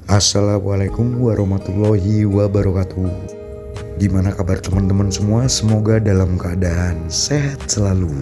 Assalamualaikum warahmatullahi wabarakatuh. Gimana kabar teman-teman semua? Semoga dalam keadaan sehat selalu.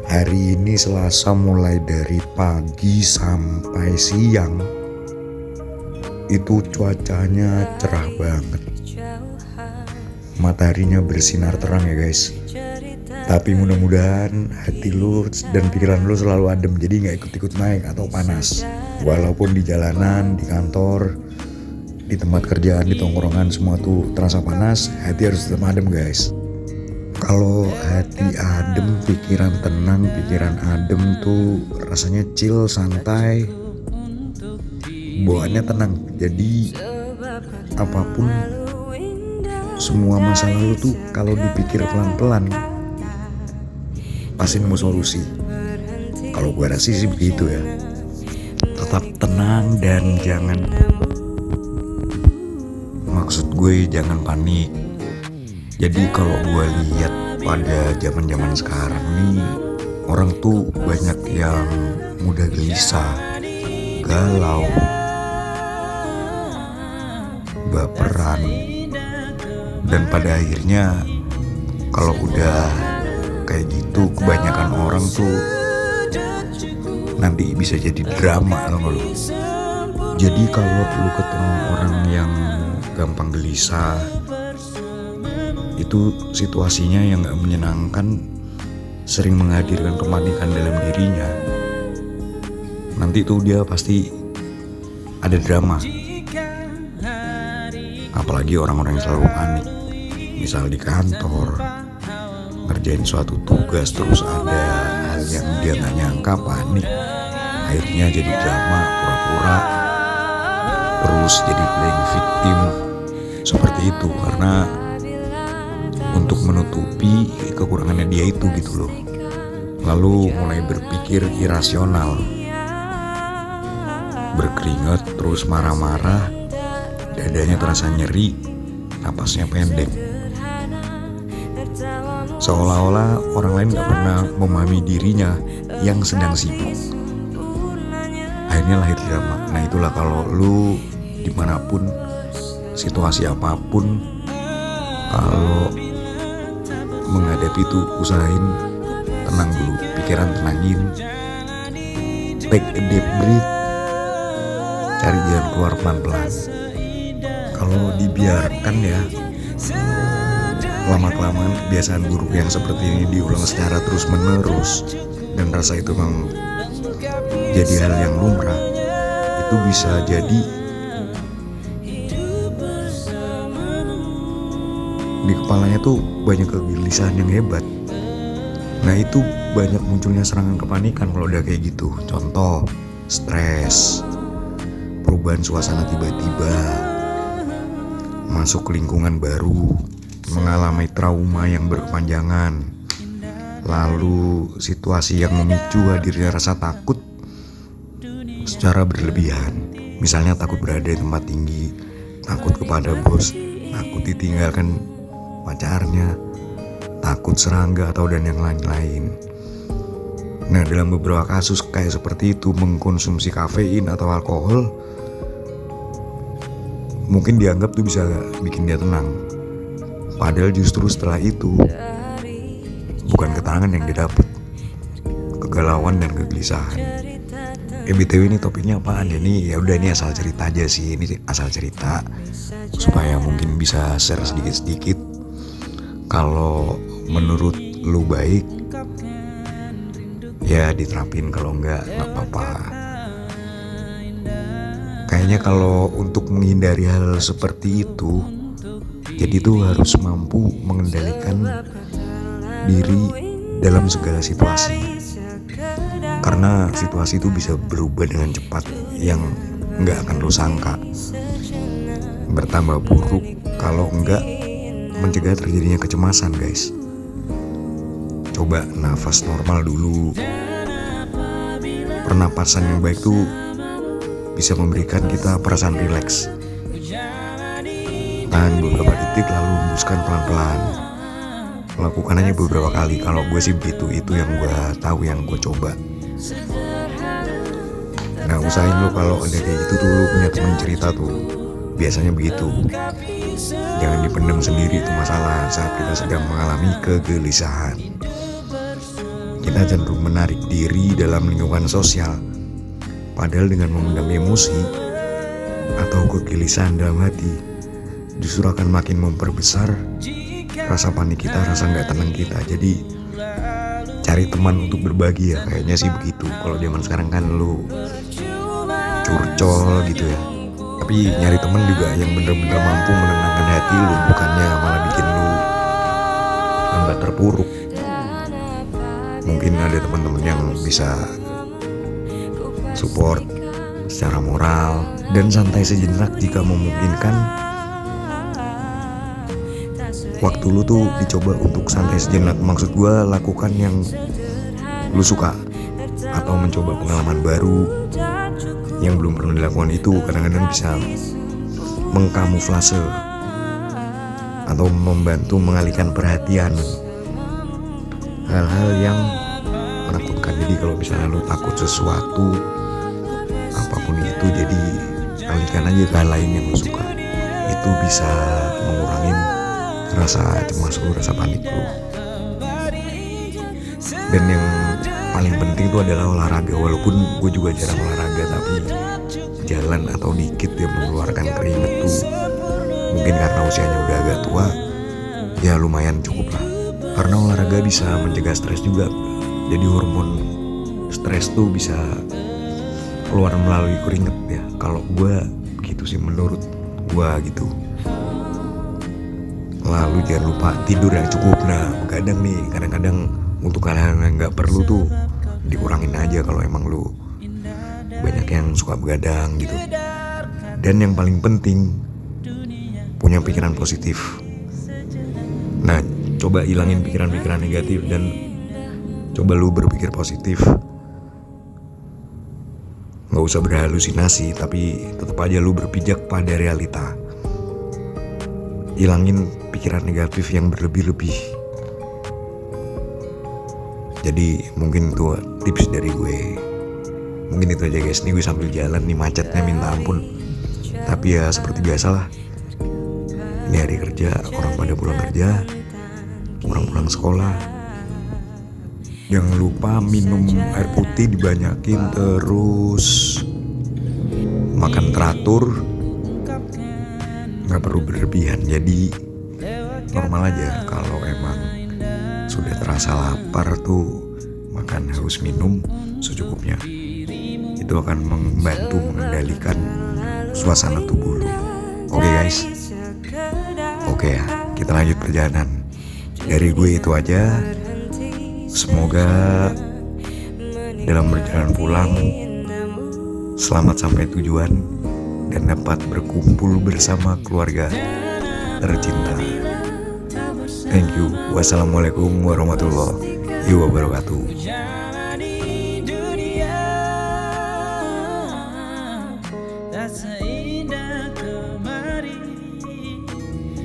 Hari ini Selasa mulai dari pagi sampai siang itu cuacanya cerah banget. Mataharinya bersinar terang ya guys. Tapi mudah-mudahan hati lu dan pikiran lu selalu adem, jadi gak ikut-ikut naik atau panas. Walaupun di jalanan, di kantor, di tempat kerjaan, di tongkrongan semua tuh terasa panas, hati harus tetap adem guys. Kalau hati adem, pikiran tenang, pikiran adem tuh rasanya chill, santai, bawaannya tenang. Jadi apapun, semua masa lalu tuh kalau dipikir pelan-pelan pasti nemu solusi. Kalau gue rasa sih begitu ya. Tetap tenang dan maksud gue jangan panik. Jadi kalau gue lihat pada zaman sekarang nih, orang tuh banyak yang mudah gelisah, galau, baperan, dan pada akhirnya kalau udah kayak gitu kebanyakan orang tuh nanti bisa jadi drama loh lu. Jadi kalau lu ketemu orang yang gampang gelisah, itu situasinya yang gak menyenangkan, sering menghadirkan kepanikan dalam dirinya. Nanti tuh dia pasti ada drama. Apalagi orang-orang yang selalu panik. Misal di kantor, ngerjain suatu tugas terus ada hal yang dia gak nyangka, panik, akhirnya jadi drama, pura-pura, terus jadi playing victim seperti itu karena untuk menutupi kekurangannya dia itu gitu loh. Lalu mulai berpikir irasional, berkeringat, terus marah-marah, dadanya terasa nyeri, napasnya pendek. Seolah-olah orang lain gak pernah memahami dirinya yang sedang sibuk. Akhirnya lahir drama. Nah itulah kalau lu dimanapun, situasi apapun, kalau menghadapi itu usahain tenang dulu, pikiran tenangin, take a deep breath, cari jalan keluar pelan-pelan. Kalau dibiarkan ya, lama-kelamaan kebiasaan buruk yang seperti ini diulang secara terus-menerus dan rasa itu memang jadi hal yang lumrah, itu bisa jadi di kepalanya tuh banyak kegelisahan yang hebat. Nah itu banyak munculnya serangan kepanikan kalau udah kayak gitu. Contoh, stres, perubahan suasana tiba-tiba, masuk ke lingkungan baru, mengalami trauma yang berkepanjangan, lalu situasi yang memicu hadirnya rasa takut secara berlebihan. Misalnya takut berada di tempat tinggi, takut kepada bos, takut ditinggalkan pacarnya, takut serangga atau dan yang lain-lain. Nah dalam beberapa kasus kayak seperti itu, mengkonsumsi kafein atau alkohol mungkin dianggap tuh bisa bikin dia tenang. Padahal justru setelah itu bukan ketenangan yang didapat, kegalauan dan kegelisahan. BTW ini topiknya apaan ya? Ini asal cerita aja sih. Ini asal cerita supaya mungkin bisa share sedikit-sedikit. Kalau menurut lu baik, ya diterapin, kalau enggak apa-apa. Kayaknya kalau untuk menghindari hal seperti itu, jadi tuh harus mampu mengendalikan diri dalam segala situasi. Karena situasi itu bisa berubah dengan cepat yang nggak akan lo sangka. Bertambah buruk kalau nggak mencegah terjadinya kecemasan guys. Coba nafas normal dulu. Pernapasan yang baik tuh bisa memberikan kita perasaan rileks. Tahan beberapa detik lalu hembuskan pelan-pelan. Lakukan aja beberapa kali. Kalau gue sih begitu, itu yang gue tahu, yang gue coba. Nah usahain lo kalau ada kayak gitu tuh lo punya temen cerita tuh. Biasanya begitu. Jangan dipendam sendiri itu masalah saat kita sedang mengalami kegelisahan. Kita cenderung menarik diri dalam lingkungan sosial. Padahal dengan memendam emosi atau kegelisahan dalam hati justru akan makin memperbesar rasa panik kita, rasa gak tenang kita. Jadi cari teman untuk berbagi ya, kayaknya sih begitu. Kalau zaman sekarang kan lu curcol gitu ya. Tapi nyari teman juga yang bener-bener mampu menenangkan hati lu, bukannya malah bikin lu tambah terpuruk. Mungkin ada teman-teman yang bisa support secara moral dan santai sejenak jika memungkinkan. Waktu lu tuh dicoba untuk santai sejenak. Maksud gue lakukan yang lu suka atau mencoba pengalaman baru yang belum pernah dilakukan. Itu kadang-kadang bisa mengkamuflase atau membantu mengalihkan perhatian hal-hal yang menakutkan. Jadi kalau misalnya lu takut sesuatu apapun itu, jadi alihkan aja ke hal lain yang lu suka. Itu bisa mengurangi rasa cemas lu, rasa panik lu. Dan yang paling penting itu adalah olahraga. Walaupun gue juga jarang olahraga, tapi jalan atau dikit yang mengeluarkan keringet tuh, mungkin karena usianya udah agak tua, ya lumayan cukup lah. Karena olahraga bisa mencegah stres juga. Jadi hormon stres tuh bisa keluar melalui keringet ya. Kalau gue begitu sih, menurut gue gitu. Lalu jangan lupa tidur yang cukup. Nah kadang nih, kadang-kadang untuk hal-hal yang gak perlu tuh dikurangin aja kalau emang lu banyak yang suka begadang gitu. Dan yang paling penting, punya pikiran positif. Nah coba hilangin pikiran-pikiran negatif dan coba lu berpikir positif. Gak usah berhalusinasi, tapi tetap aja lu berpijak pada realita. Hilangin pikiran negatif yang berlebih-lebih. Jadi mungkin itu tips dari gue. Mungkin itu aja guys. Nih gue sambil jalan nih, macetnya minta ampun. Tapi ya seperti biasalah, ini hari kerja, orang pada pulang kerja, orang pulang sekolah. Jangan lupa minum air putih dibanyakin, terus makan teratur, gak perlu berlebihan. Jadi normal aja. Kalau emang sudah terasa lapar tuh, makan harus minum secukupnya. Itu akan membantu mengendalikan suasana tubuh lu. Oke guys. Oke ya, kita lanjut perjalanan. Dari gue itu aja. Semoga dalam perjalanan pulang selamat sampai tujuan dan dapat berkumpul bersama keluarga tercinta. Thank you. Wassalamualaikum warahmatullahi wabarakatuh.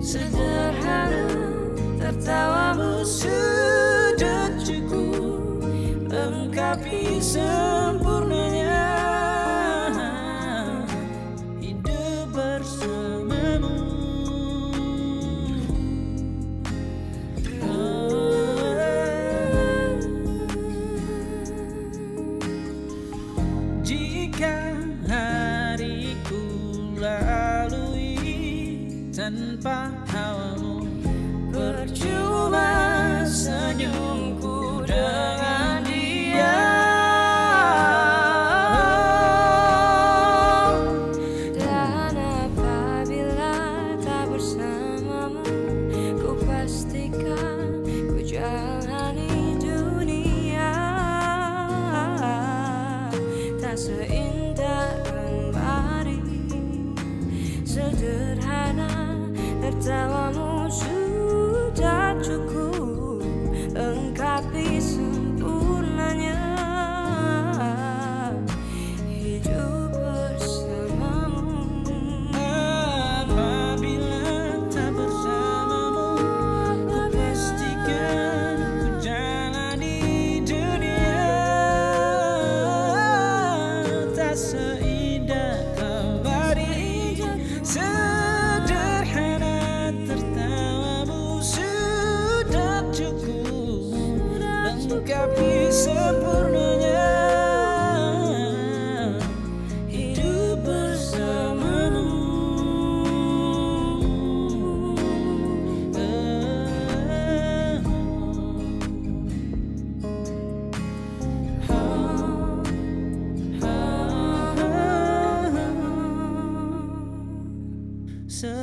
Sederhana, tertawamu sudah cukup lengkapi sempurnanya hidup bersamamu. Jika hariku lalui tanpa hawamu, percuma senyumku dengan dia. Dan apabila tak bersamamu, ku pastikan ku jalani dunia tak seindah kembali. Sederhana, tertawamu sudah cukup lengkapi sempurna.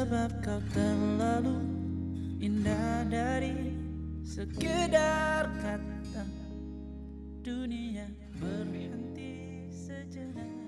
Sebab kau terlalu indah dari sekedar kata. Dunia berhenti sejenak.